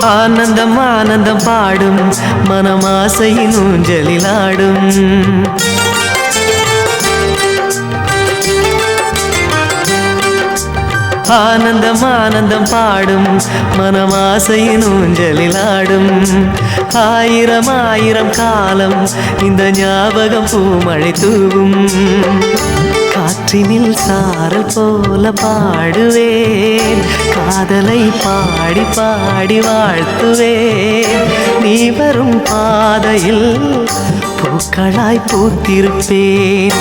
ஆனந்தம் ஆனந்தம் பாடும் மனமாசையின் ஊஞ்சலிலாடும். ஆனந்தம் ஆனந்தம் பாடும் மனமாசையின் ஊஞ்சலிலாடும். ஆயிரம் ஆயிரம் காலம் இந்த ஞாபகம் பூமழை தூவும். காற்றினில் சாரல் போல பாடுவேன், காதலை பாடி பாடி வாழ்த்துவேன். நீ வரும் பாதையில் பூக்களாய் பூத்திருப்பேன்.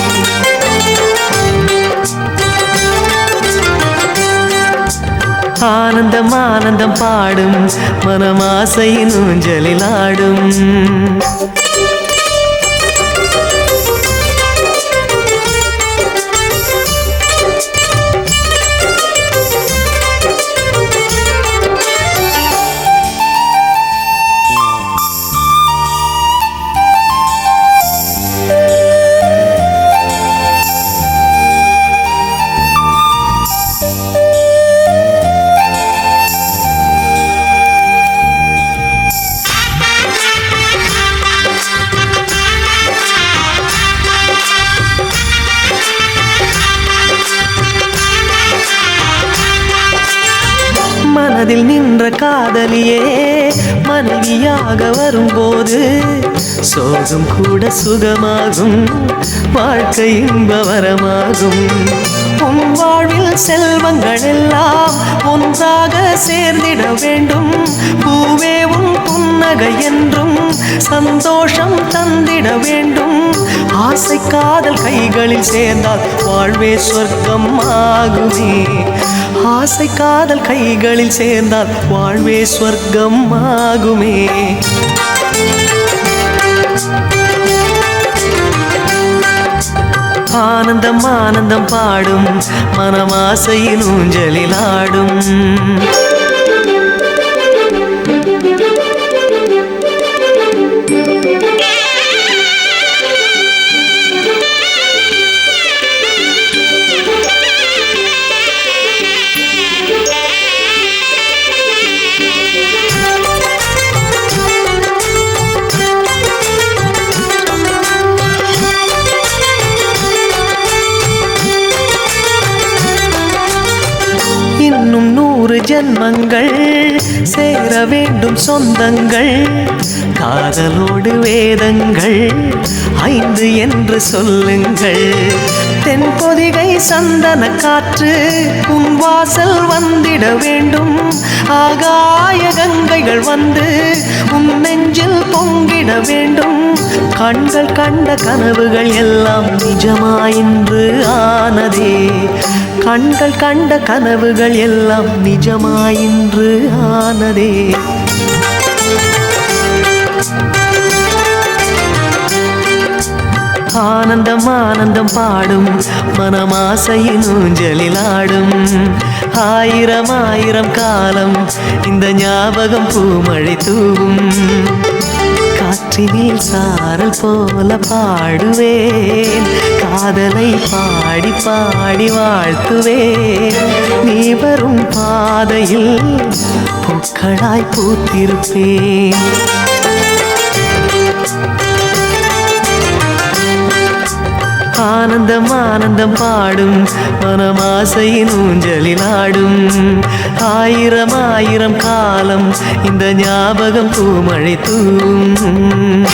ஆனந்தம் ஆனந்தம் பாடும் மனமாசையின் ஊஞ்சலிலாடும். மனதில் நின்ற காதலியே மனைவியாக வரும்போது சோகம் கூட சுகமாகும், வாழ்க்கை இன்பவரமாகும். உன் வாழ்வில் செல்வங்கள் எல்லாம் ஒன்றாக சேர்ந்திட வேண்டும். பூவே உன் புன்னகை என்றும் சந்தோஷம் தந்திட வேண்டும். ஆசை காதல் கைகளில் சேர்ந்தால் வாழ்வே சொர்க்கம் ஆகுமே. ஆசை காதல் கைகளில் சேர்ந்தால் வாழ்வே சொர்க்கம் ஆகுமே. ஆனந்தம் ஆனந்தம் பாடும் மனமாசையின் ஊஞ்சலிலாடும். இன்னும் 100 ஜன்மங்கள் சேர வேண்டும் சொந்தங்கள். காதலோடு வேதங்கள் 5 என்று சொல்லுங்கள். தென்பொதிகை சந்தன காற்று உன் வாசல் வந்திட வேண்டும். ஆகாய கங்கைகள் வந்து உன் நெஞ்சில் பொங்கிட வேண்டும். கண்கள் கண்ட கனவுகள் எல்லாம் நிஜமாயின்று ஆனதே. கண்கள் கண்ட கனவுகள் எல்லாம் நிஜமாயின்று ஆனதே. ஆனந்தம் ஆனந்தம் பாடும் மனமாசையின் ஊஞ்சலிலாடும். ஆயிரம் ஆயிரம் காலம் இந்த ஞாபகம் பூமழை தூவும். காற்றினில் சாரல் போல பாடுவேன், காதலை பாடி பாடி வாழ்த்துவேன். நீ வரும் பாதையில் பூக்களாய் பூத்திருப்பேன். ஆனந்தம் ஆனந்தம் பாடும் மனமாசையின் ஊஞ்சலிலாடும். ஆயிரம் ஆயிரம் காலம் இந்த ஞாபகம் பூமழை தூவும்.